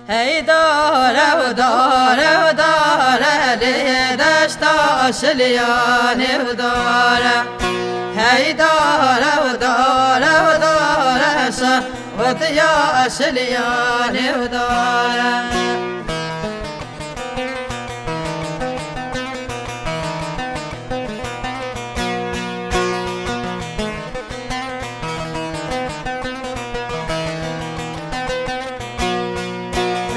هی داره و داره و داره لیدشت آشلیانه و داره هی داره و داره و داره شهوت یا آشلیانه و داره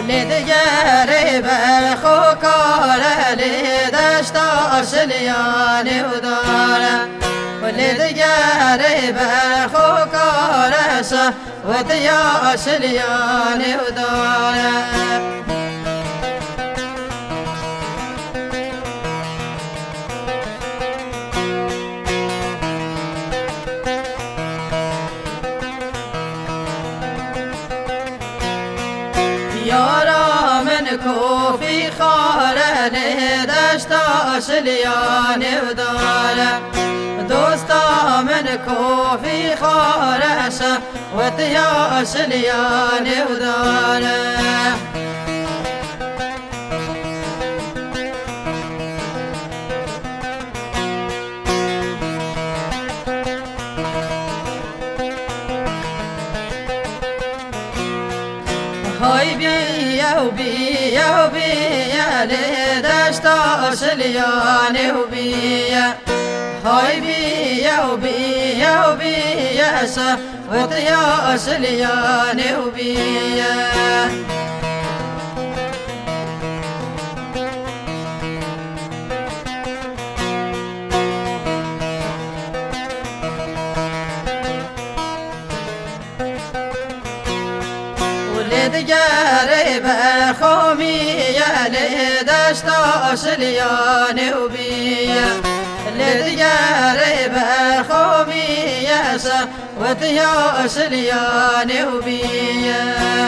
لیدگری برخو کاره لیدشت آشلیانه و داره لیدگری برخو کاره شهوت یا آشلیانه و داره یارا من کوفی خاره لیدشت آشلیانه و داره دوستا من کوفی خاره شهوت یا آشلیانه و داره های بیا و بیا و بیا لیدشت آشلیانه و بیا های بیا و بیا و بیا شهوت یا آشلیانه و بیا لیدگری برخومیه لیدشت آشلیانه و بیه لیدگری برخومیه شهوت یا آشلیانه و بیه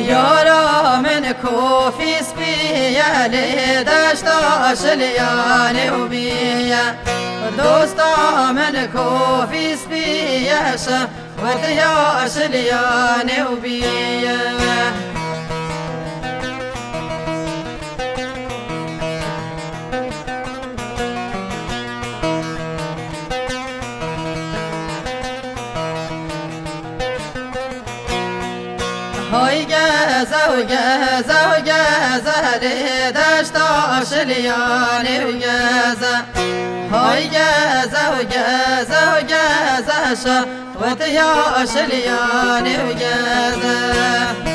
یارا من کوفی سپیه لیدشت آشلیانه و بیه دوستا من کوفی سپیه شهوت یا آشلیانه و بیه های گزه و گزه و گزه لیدشت آشلیانه و گزه های گزه و گزه و گزه شهوت یا آشلیانه و گزه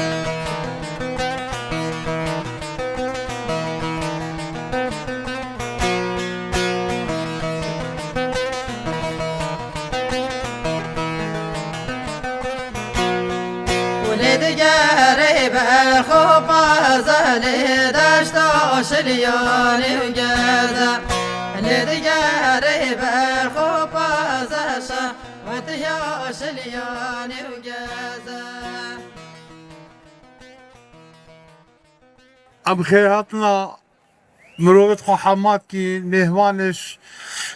لیدگری برخو پازه لیدشت آشلیانه و گزه لیدگری برخو پازه شهوت یا آشلیانه و گزه ام خیراتنا مروت خو حماد کی مهمانش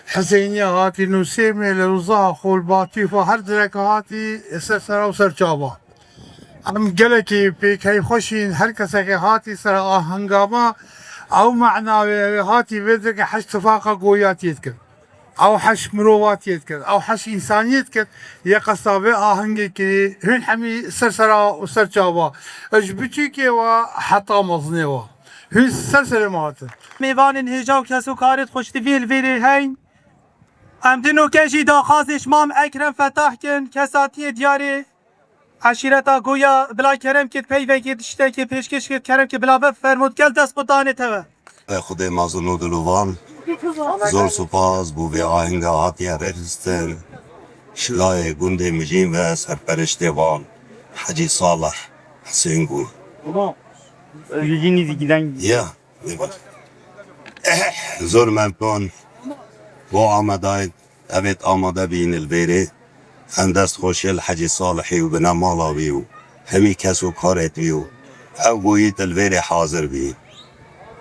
حسینیه هاتی نوسیمه لرزا خول باطیف و هر درک هاتی سر و سر چابا ام گلکی پیکی خوشین هر کسی که هاتی سر هنگاما او معناوی هاتی ویده که حش تفاقه گویاتیت کرد او حش مرواتیت کرد او حش انسانیت کرد یه قصابه آهنگی که هن همی سر و سر چابا اج بچی که و حتا مزنه و هن سر ماتن میوان هجا و کسو کارت خوشتی ویل ویلی هین امدنو کشی دا خازش مام اکرم فتح کن کساتی دیاری عشیرتا گویا بلا کرم کت پیوه کت شته که پیشکش کت کرم که بلا فرمود گل دست قدانه توا خود مازنو دلوان زور سپاس بو به آهنگ هاتی رجستر شلای گنده مجیم و سرپرشته وان حجی صالح حسین گو یا زور ممنون با آمداید اوید آماده بین البیره هندست خوشیل حجی صالحی و بنا مالاوی و همی کس و کارت وی و او گویت الویری حاضر بی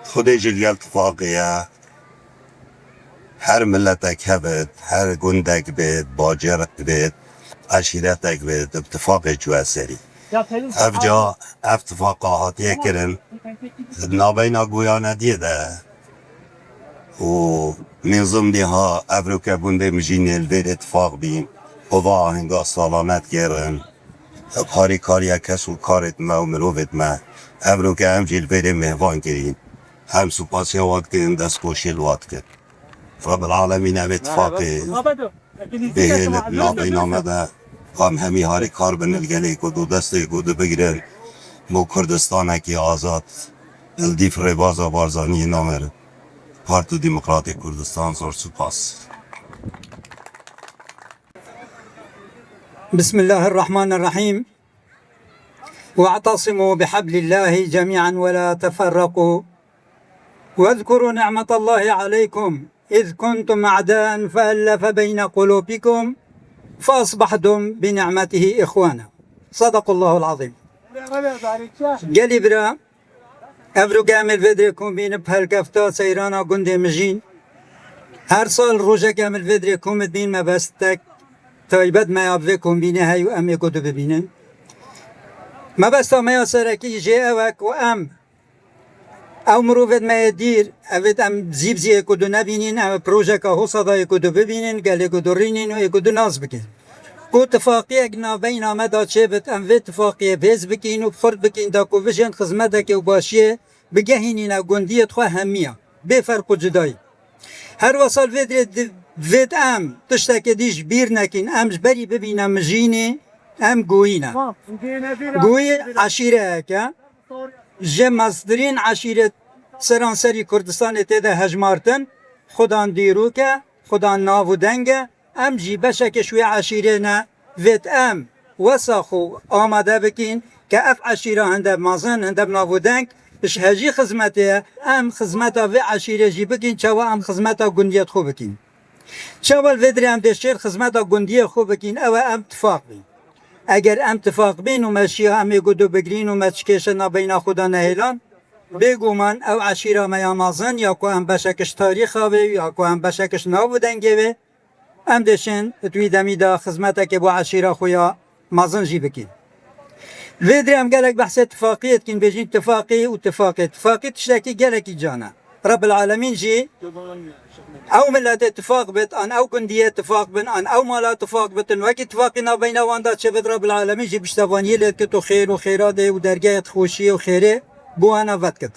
خودی جلگل اتفاقیه هر ملتک هبت هر گندک بید باجرک بید عشیرتک بید اتفاق جواسری افجا اتفاقات کرن نابینا گویانه دیده و نظام دیها افروکه گنده مجین الویر اتفاق بیم و هنگا سالانت گرن کاری کس و کارت ما و مروفت ما افروکه هم جلویر مهوان گرین هم سپاسی وقت کرن دست کوشیل وقت کرن رب العالمین هم اتفاقی به نابینا مده هم همی هاری کار بنلگلی کدو دستی کدو بگیرن مو کردستان کی آزاد الدیف ربازا بارزانی نامر پارتی دموکراتی کردستان زور سپاس بسم الله الرحمن الرحيم واعتصموا بحبل الله جميعا ولا تفرقوا واذكروا نعمة الله عليكم إذ كنتم أعداء فألف بين قلوبكم فأصبحتم بنعمته إخوانا صدق الله العظيم قالي برا افرو قامل فيدريكم بين بهالكفتا سيرانا قندي مجين هر سال روجا قامل فيدريكم بين ما بستك تایبت ما یابوکم بینه هیو ام یکودو ببینن ما بستا ما سرکی جه اوک و ام او مروفت ما دیر اوید ام زیب زی یکودو نبینین او پروژه که حصدا یکودو ببینن گل یکودو رینین و یکودو ناز بکن کو اتفاقی اگنا بین آمده چه بد ام وی اتفاقی بیز بکین و فرد بکین دا کو ویژن خزمته که باشیه بگهینین او گندیت خواه همیه بفرق و جدایی هر وصل وید ام تشتاک دیش بیر نکین امش بری ببینم مجینه ام گوینا گوی عشیره که جه مصدرین عشیره سرانسری کردستان تیده هجمارتن خودان دیرو که خودان ناو دنگه ام جی بشک شوی عشیره نه وید ام وساخو آماده بکین که اف عشیره هنده مازن هنده ناو دنگ اش هجی خدمته ام خدمتا و عشیره جی بکین چوا ام خدمتا گندیت خو بکین چاول ویدری هم دشتر خدمتا گندی خوب بکین او ام اتفاق بین اگر ام اتفاق بین و مشیه همه گدو بگرین و مچکش نبین خدا نهیلان بگو من او عشیره میامازن یا که ام بشکش تاریخ و یا که ام بشکش نابودنگه و ام دشن توی دمیدا خدمتا که با عشیره خویا مازن جی بکین ویدری هم گلک بحث اتفاقیت کن بجین اتفاقی و اتفاقی تشتاکی گلکی جانا رب العالمین جی او ملت اتفاق بت ان او كنديه اتفاق بن ان او مالا اتفاق بتن وقت اتفاقنا بين واندا شبد رب العالمين جي بشتوانيه لكتو خير وخيرات ودرجه خوشيه وخيره بو انا وقت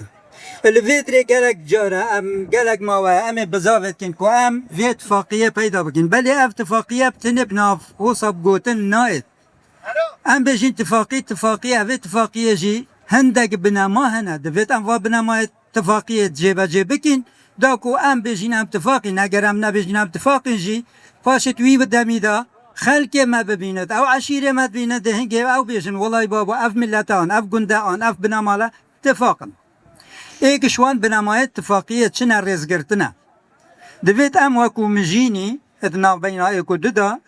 الفيدري قالك جارة ام قالك ما ام بزافت كن كو ام في اتفاقيه بيدا بكن بل اتفاقيه بتنبنا وصب قوتن نايت ام بيجي اتفاقيه في اتفاقيه جي هندق بنا ما هنا دفت ام بنا ما اتفاقيه جيبه جيبكن داكو ام بيجين اتفاقي ناقرام نبيجين اتفاقي جي فاشت وي بدميدا خلق ما ببينت او عشيره ما ببينت هنجي او بيجن والله بابا اف ملتان اف قندان اف بنامالا اتفاقا ايك شوان بنامايت اتفاقيه شنا رزقرتنا دفيت ام وكو مجيني اتنا بين ايكو ددا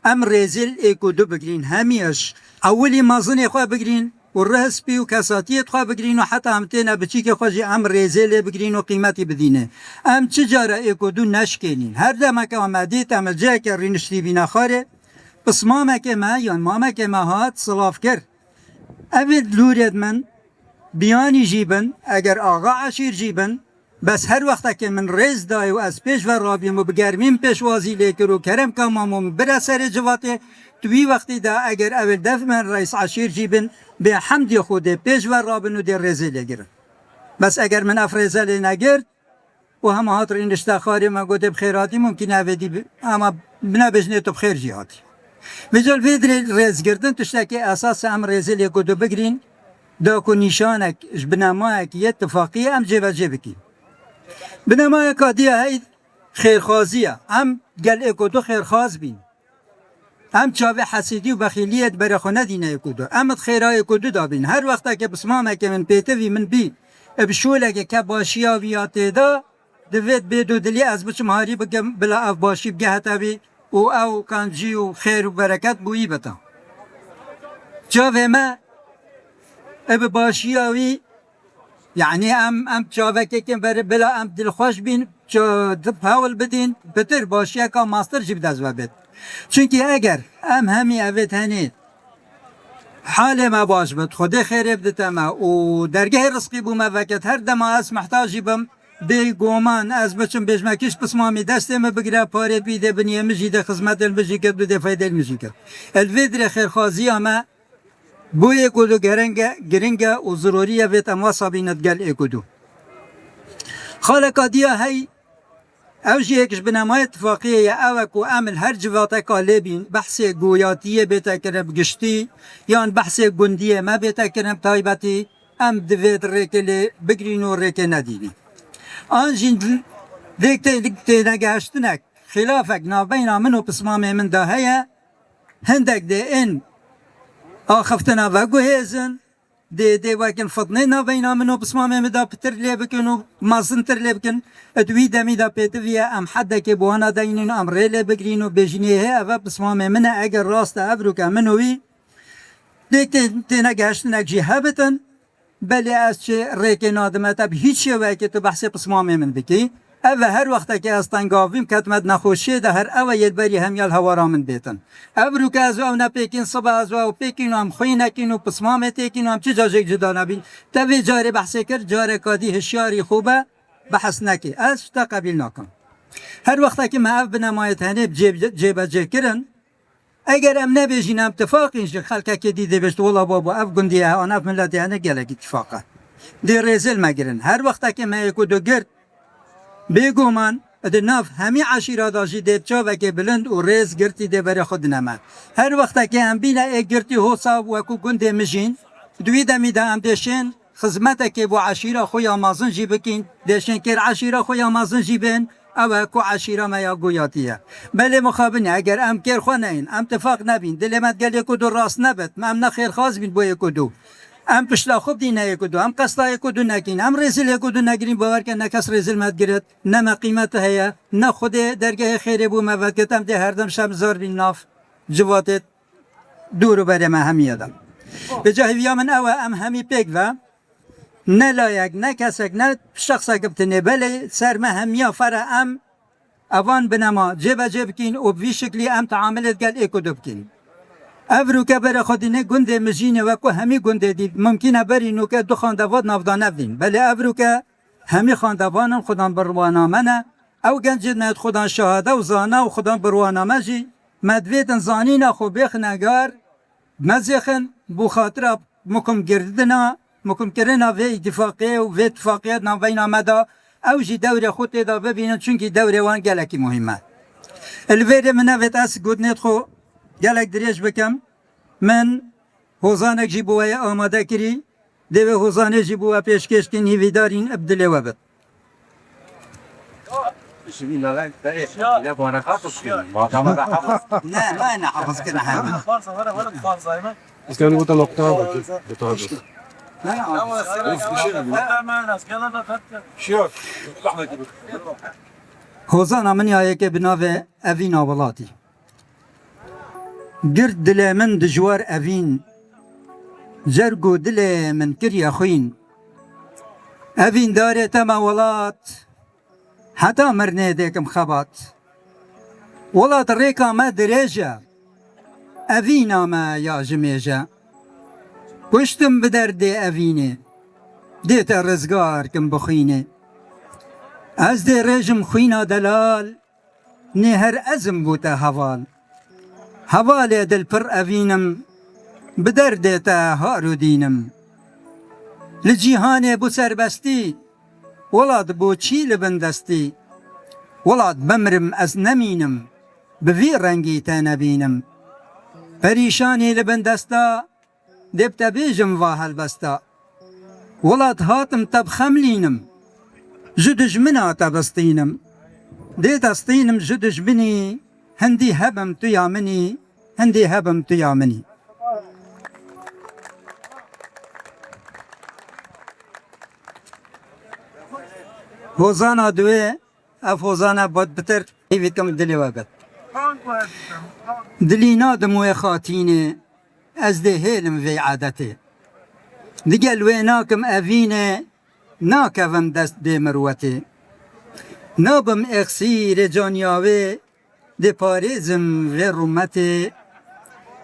ام رزل ايكو دو بقرين هميش اولي مازن اخوة بقرين والرهس بي وكاساتية تخوا بقرين وحتى همتنا بچيك خواجي ام ريزيلي بقرين وقيمتي بدينه ام تجارة ايكو دو نشكينين هر دما كما ماديت ام الجاك رينشتي بينا خاري بس ماما كما يان ماما كما هات صلاف كر ابد لوريد من بياني جيبن اگر آغا عشير جيبن بس هر وقت که من رئیس دای و از پیش و رابیم و بگرمیم پیشوازی لیکر و کرم کامامو برسر جواته توی وقتی دا اگر اول دف من رئیس عشیر جیبن به حمدی خوده پیش و رابن و در رزی لگرن بس اگر من افرزل نگرد و همه هات این اشتخاری ما گوده بخیراتی ممکن اویدی اما بنا بجنه تو بخیر جهاتی بجال ویدر رز گردن تشتاکی اساس ام رزی لگوده بگرین دا کو نشانک بنامایک یه اتفاقی ام جیب جیبکی بنما کادیه هی خیرخوازیه هم گل اکودو خیرخواز بین هم چاوه حسیدی و بخیلیت برای خونه دینه اکودو هم خیرای اکودو دا بین هر وقتا که بسمامه که من پیتوی من بی بشوله که باشیا ویاته دا دوید بیدو دلی از بچم هاری بگم بلا اف باشی بگه هتا بی او کانجی و خیر و برکت بویی بتا چاوه ما اب باشیاوی يعني ام چاوکه بلا ام دل خوش بین حاول بدین بتر باشیه که ماستر جب دست بید چونکه اگر ام همی اوید هنی حال ما باش بد خود خیر بدت ما و درگه رزقی بوم وقت هر دم از محتاجی بم به گومان از بچم بجمکش پسمامی دستم بگیره پاره بیده بنیه مجیده خدمت المجی کرد بده فایده المجی کرد الویدر خیر خازی اما بوی کدو گرنگه و ضروریه ویت اموا صابینت گل اکدو خالق دیا هی اوجی یکش بنمای اتفاقیه یا اوکو عمل هر جواته کالبین بحث گویاتیه بیتا کرم گشتی یا بحث گندیه ما بیتا کرم تایبتی ام دوید ریکلی بگرین و ریک ندینی آنجین دیکتی نگهشتنک خلافک نابینا منو پسمامه من دا هیا هندک ده این آخفتنا و گوهیزن دی وکن فضنه نابینا منو بسمامه مدا پتر لی بکن و مازن تر لی بکن ادوی دمی دا پیتویا ام حده که بوانا داینین ام ریلی بگرین و بیجنیه اوه بسمامه منه اگر راست ابرو که منوی دیک تینا گهشتنک جی هبتن بلی از چه ریکی نادمت اب هیچ شوه که تو بحث بسمامه من بکی اوه هر وقت که از تنگاویم کتمت نخوشی ده هر اوه یدبری همیال هوارا من بیتن ابرو که از او نپیکین صبح از او پیکین هم خوی نکین و پسمامه تیکین هم چه جاجک جدا نبین تاوی جاری بحثی کرد جاری کادی هشیاری خوبه بحث نکی از تا قبیل نکن هر وقت که ما بنمایت هنیب جیب جه کرن اگر ام نبیجین اتفاقین شد خلقه که دیده بشت والله بابا اف گندیه آن اف ملتی هنه گلک اتفاقه دی ریزل مگرن هر وقت که ما یکو دو گرد بگو من ادی ناف همی عشیره داشتی دیبچه و که بلند و ریز گرتی دی بری خود نما هر وقت که هم بینا ای گرتی حوصا و کو گنده مجین دوی دمی دا هم دیشن خدمت که بو عشیره خوی آمازن جی بکین دیشن کر عشیره خوی آمازن جی بین او کو عشیره ما یا گویاتیه بله مخابنی اگر ام کر خو نین ام اتفاق نبین دلمت گل یکو دو راست نبت ما ام نخیر خاص بین بو یکو دو ام پشلا خوب دی نه یکو ام قصدا یکو نکین ام رزل یکو نگرین باور که نکس رزل مد گرت نه قیمت هيا نه خود درگاه خیر بو موقت ام ده هر دم شب زار بین ناف جواتت دور بر ما همیادم به جای ویا من او ام همی پیک و نه لایق نه کسک نه شخصا گبتنه بله سر ما همیا فرا ام اوان بنما جب جب کین و بی شکلی ام تعاملت گل یکو دو بکین افرو که بر خودینه گنده مجینه و که همی گنده دید ممکنه بری نو که دو خاندواد نافدان نفدین بله افرو که همی خاندوانم خودان بروانا منه او گنجد نهد خودان شهاده و زانه و خودان بروانا مجی مدویدن زانین خو بیخ نگار مزیخن بو خاطر مکم گردنا مکم کرنا و اتفاقیه و اتفاقیت نوین آمده او جی دور خود دا ببینن چونکی دور وان گلکی مهمه الویر منه ویت اس گودنیت خو گلک دریش بکم من حوزانک جی بوهای آماده کری دوی حوزانه جی بوها پیشکش کن هیویدارین ابدله و بد نه ما انا حافظ كده حاجه بس كان قلت لقطه بتاع حوزانا من یایه که بناوه اوین آولاتی گرد دل من دجوار اوین جرگو دل من کری اخوین اوین داره تما ولات حتی مرنه دیکم خبات ولات ریکا ما دریجه اوینا ما یا جمیجه پشتم بدرد اوینه دیتا رزگار کم بخینه از دی رجم خوینا دلال نه هر ازم بوتا حوال حوال دل پر اوینم بدرد تا هارو دینم لجیهان بو سربستی ولاد بو چی لبندستی ولاد بمرم از نمینم بوی رنگی تا نبینم پریشانی لبندستا دبتا بیجم واهل بستا ولاد هاتم تب خملینم جدج منا تبستینم دیت استینم جدج بنی هندی هبم تو یامنی هندی هبم تو یامنی حوزانا دوی اف حوزانا بود بتر ایوید کم دلی وقت دلی نادموی خاتینه از ده هیلم وی عادته دیگل وی ناکم اوینه ناکوم دست به مروته نابم اخسیر جانیاوه ده پارزم و رومته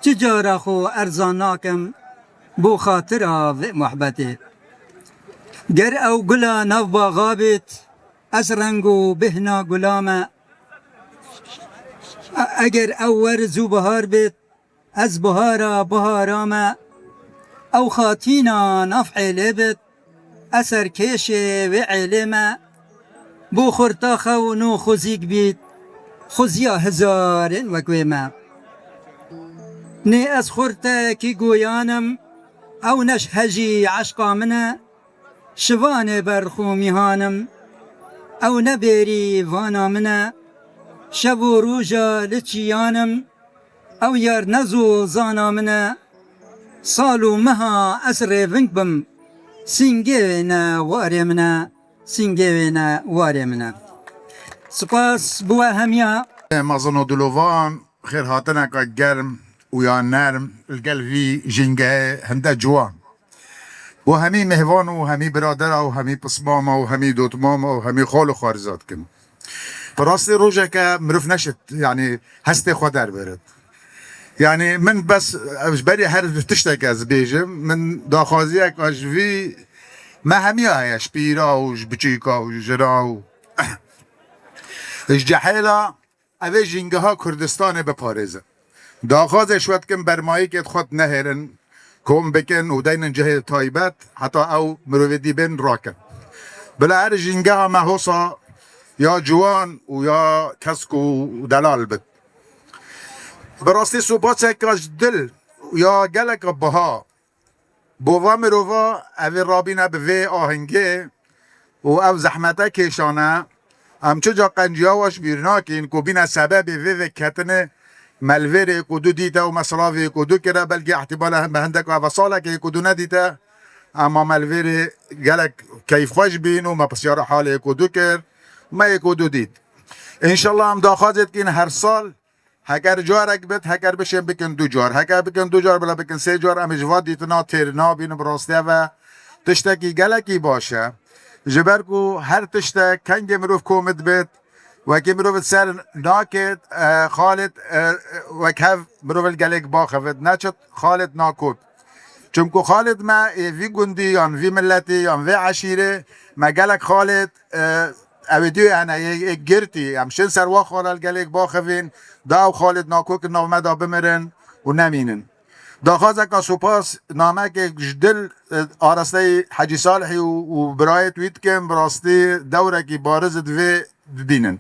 چجارا خو ارزان ناکم بو خاطرها و محبته گر او گلا نو باغابت از رنگو بهنا گلامه اگر او ورزو بهار بیت از بهارا بهارامه او خاتینا نفع لبت اثر کش و علمه بو خورتا خونو خوزیک بیت خوزیا هزارن وکویمه نه از خورتا کی گویانم او نش هجی عشقا منه شوان برخومی هانم او نبیری وانا منه شب و روژا لچیانم او یار نزو زانا منه سالو مها اسر ونگ بم سینگوینا واری منه سینگوینا واری منه سپاس بوا همیا مازنو دلوان خير هاتنا كجرم ويا نرم القلبي جنجة هندا جوان وهمي مهوان وهمي برادر وهمي بصمامة وهمي دوت ماما وهمي خال وخارزات كم براسي روجا كمروف نشت يعني هستي خدر برد يعني من بس اجبري هر تشتك از بيجم من داخازيك اجوي ما همي هاي شبيرا وجبچيكا وجرا الجحيلة اوه جنگه ها کردستان بپارزه داخازش ود کن برمایی که خود نهرن کم بکن و دین جه تایبت حتی او مرویدی بین راکن بلا هر جنگه ها محوصا یا جوان و یا کسک و دلال بد براستی صوبات سکاش دل یا گلک بها بووا مرووا اوه رابینه به وی آهنگه و او زحمته کشانه همچو جا قنجیا واش بیرناکین که بین سبب وی کتن ملویر کدو دیده و مصراوی کدو کرده بلکه احتمال هم به هندک و ساله که کدو ندیده اما ملویر گلک کیف خوش بین و ما بسیار حال کدو کرد ما کدو دید انشالله هم داخازت کین هر سال هکر جارک بید هکر بشن بکن دو جار هکر بکن دو جار بلا بکن سه جار هم اجواد دیتنا تیرنا بین براسته و تشتکی گلکی باشه جبر کو هر تشته کنگ مروف کومد بید و که مروف سر ناکد خالد و که مروف الگلک باخفت نچد خالد ناکود چون که خالد ما وی گندی یا وی ملتی یا وی عشیره ما گلک خالد اویدیو انا یک گرتی همشن سروا خال الگلک باخفین دا و خالد ناکود که نامه دا بمرن و نمینن داخازه که سپاس نامه که جدل آرسته حجی صالحی و برایت وید کن براستی دوره که بارز دوی بینن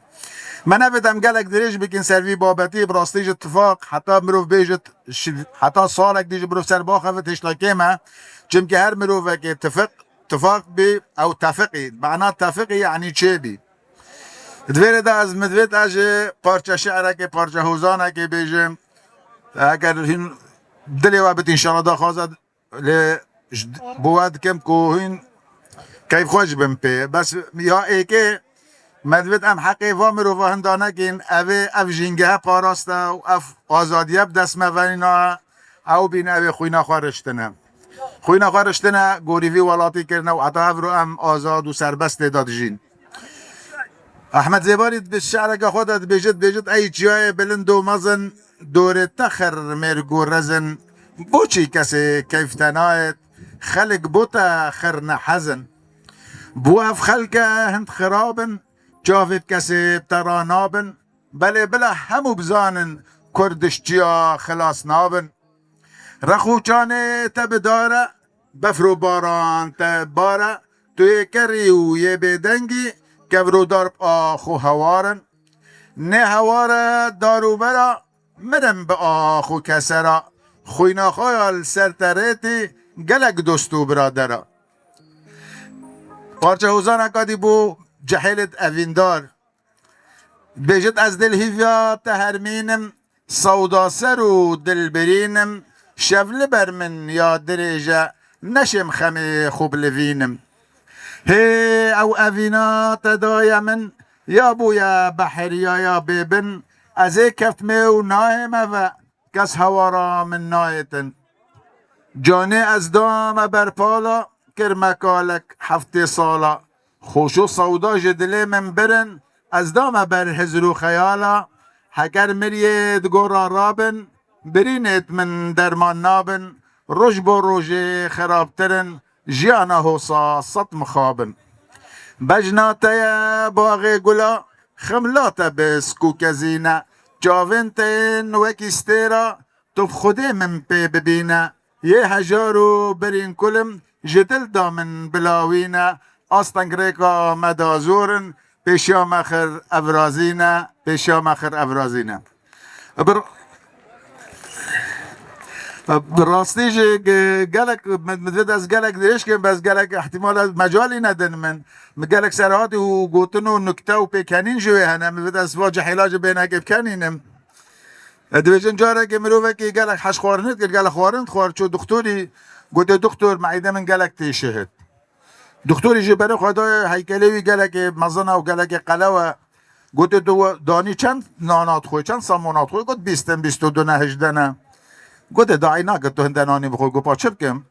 من نفیدم گلک دریج بکن سروی بابتی براستیج اتفاق حتی مروف بیجت حتی سالک دیج مروف سر باخفت اشتاکی ما چون که هر مروفه که اتفاق بی او تفقی معنی تفقی یعنی چه بی دویره دا از مدویت اجه پارچه شعره که پارچه حوزانه که بیجم اگر هین دلی وابت انشاءالله دا خوازد بود کم کوهین کیف خوش بم پی بس یا ایکه مدوید ام حقی وامر و هندانه کن او جنگه پاراسته و اف آزادیه بدست مونینا او بین او خوینا خوارشتنه خوینا خوارشتنه گوریوی ولاتی کرنه و عطا او رو ام آزاد و سربست داد جین احمد زیباری به شعر که خودت بیجد ای جای بلند و مزن دور تخر مرگو رزن بوچی کسی کیف تنایت خلق بوتا خرن حزن بو اف خلق هند خرابن جاوید کسی ترانابن بله همو بزانن کردش جیا خلاص نابن رخوچانه تب داره بفرو باران تب باره توی کری و یه بدنگی کورو دارب آخو هوارن نه هواره دارو برا مرم به آخو کسرا خوینا خویال سرتریتی گلک دوستو برادرا پارچه حوزان اکادی بو جحیلت اویندار بیجت از دل هیویا تهرمینم سودا سر و دل برینم شفل بر من یا درجه نشم خمی خوب لوینم هی او اوینا تدای من یا بویا بحریا یا بیبن از کفتمه و ناهمه و کس هوارا من نایتن جانه از دام برپالا کرمکالک 7 سالا خوشو سودا جدله من برن از دام بر هزرو خیالا هگر مرید گورا رابن برینت من درمان نابن روش با روش خرابترن جیانا حوصا سط مخابن بجناتا باغ گلا خملاتا بس کوکزینا جاونتین وکیستیرا تو خودی من پی ببینا یه هجارو برین کلم جدل دامن بلاوینا آستنگریکا مدازورن پیشام اخر افرازینا پیشام اخر افرازینا براستیش گلک مدد از گلک دیش که بس گلک احتمال مجالی ندن من گلک سرهاتی و گوتن و نکته و پیکنین جوی هنم مدد از واجه حلاج بینه که بکنینم دویجن جاره که مروفه که گلک حش خوارنید که گلک خوارند خوار چو دکتوری گوته دکتور معیده من گلک تیشهد دکتوری جه برای خدای هیکلوی گلک مزنه و گلک قلوه گوته دانی چند نانات خوی چند سامونات خوی گوت 22 نه 18 نه گوته داعی نکرد تو هندنانی بخوای گو پاچه بکم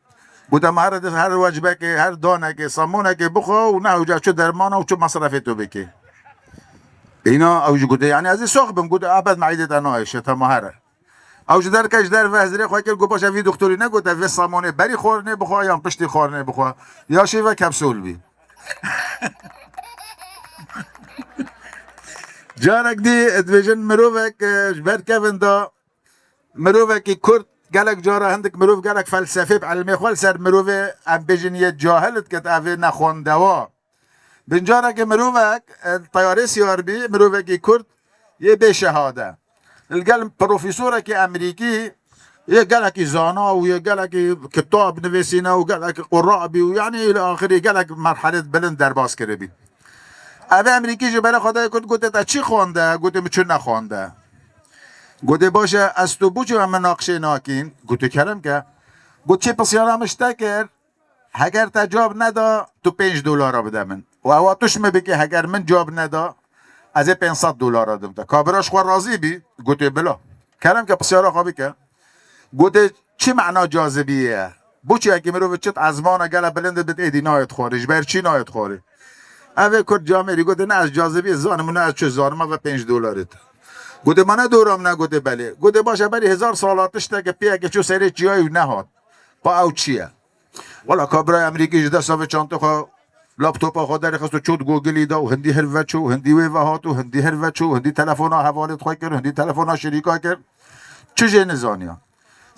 گوته مهرد هر وجبه که هر دانه که سامونه که بخوا و نه اوجه چو درمانه و چو مصرفی تو بکی اینا اوجه گوته یعنی از این ساخ بم گوته ابد معیده تنایشه تا مهره اوجه در کش در وزیره خواهی که گو پاچه وی دکتوری نگوته وی سامونه بری خورنه بخوا یا پشتی خورنه بخوا یا شیوه کپسول بی جارک دی ادویجن مروفک برکوین دا مروفه که کرد گلک جاره هندک مروف گلک فلسفه علمی خوال سر مروفه ام بیجن یه جاهلت که اوه نخونده وا بنجاره که مروفه طیاره سیار بی مروفه که کرد یه به شهاده الگل پروفیسوره که امریکی یه گلک زانا و یه گلک کتاب نویسینه و گلک قراء بی و یعنی الاخری گلک مرحله بلند در باز کرده بی اوه امریکی جو برای خدای کرد گوته تا چی خونده گوته چون نخونده گوته باشه از تو بوچه و مناقشه ناکین گوته کرم که گوته چه پسیارمش تکر هگر تا جواب ندا تو $5 بده من و اواتوش میبکه هگر من جواب ندا از $500 دم تا کابراش خواه راضی بی گوته بلا کرم که پسیارا خوابی که گوته چی معنا جاذبیه بوچه اگه میرو چت ازمانه گله بلنده بده ایدی نایت خوری بر چی نایت خوری اوه کرد جامعه گوته نه از جاذبی زانمونه از چه زانمه و $5 گوته من دورم نگوته بله گوته باشه بری 1000 سالاتش تا که پیه که چو سری چیایی نهاد با او چیه والا کابرای امریکی جده صاف چانت خواه لابتوپ خواه داری خواست و چود گوگلی دا و هندی هلوچو و هندی ویوهات و هندی هلوچو و هندی تلفون ها حوالت خواه کرد و هندی تلفون ها شریکا کرد چجه نزانیا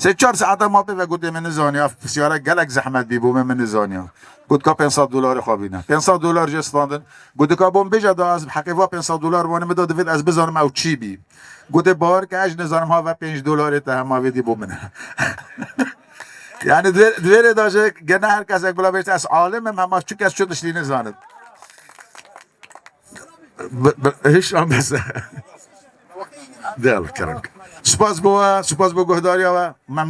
3-4 ساعت ما به گوته من نزانیا سیاره گلک زحمت بی بومه من نزانیا گوت که $500 خوابینه $500 جستاندن گوته که بوم بجه دا از حقیقا $500 وانه مداد وید از بزارم او چی بی گوته بار که اج نزارم ها و $5 تا هم ویدی بومنه یعنی دویره داشته گنه هر کس یک بلا بیشت از عالم هم همه چو کس شدش دی نزاند هیچ هم بسه دل کرم سپاس بو گهداری و ممنون